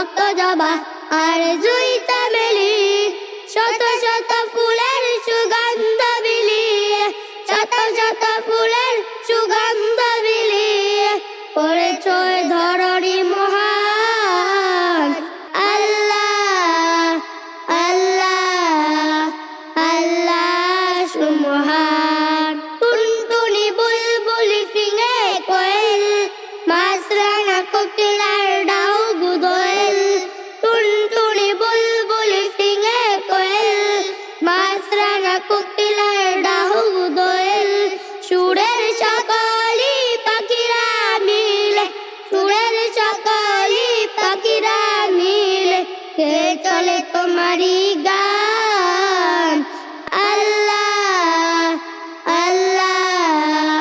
রক্ত জবা আর জুই চামেলি, শত শত ফুলের সুগন্ধ বিলিয়ে, শত শত ফুলের সুগন্ধ বিলিয়ে করেছ এ ধরণী মহান। আল্লাহ আল্লাহ আল্লাহ সুমহান। টুনটুনি বুলবুলি ফিঙে কোয়েল, মাছরাঙা কোকিলার ডাহুক দোয়েল। টুনটুনি বুলবুলি ফিঙে কোয়েল, মাছরাঙা কোকিলার ডাহুক দোয়েল। সুরের সকলি পাখিরা মিলে, সুরের সকলি পাখিরা মিলে কে চলে তোমারই গান। আল্লাহ আল্লাহ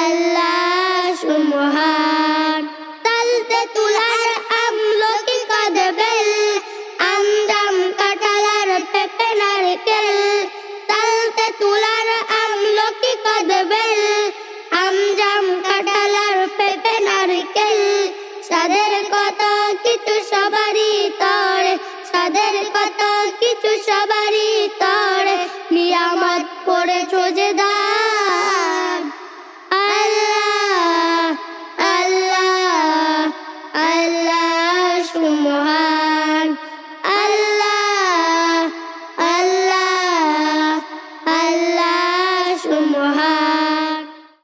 আল্লাহ সুমহান। তালতে তুলার আমলকি কদবেল, আঞ্জাম কাঁঠাল আর পেঁপে নারকেল। তালতে তুলার আমলকি কদবেল, আঞ্জাম কাঁঠাল আর পেঁপে নারকেল। সাদের কত কিছু সবারই তরে, সাদের কত কিছু সবারই তরে নিয়ামত করেছো যে দান।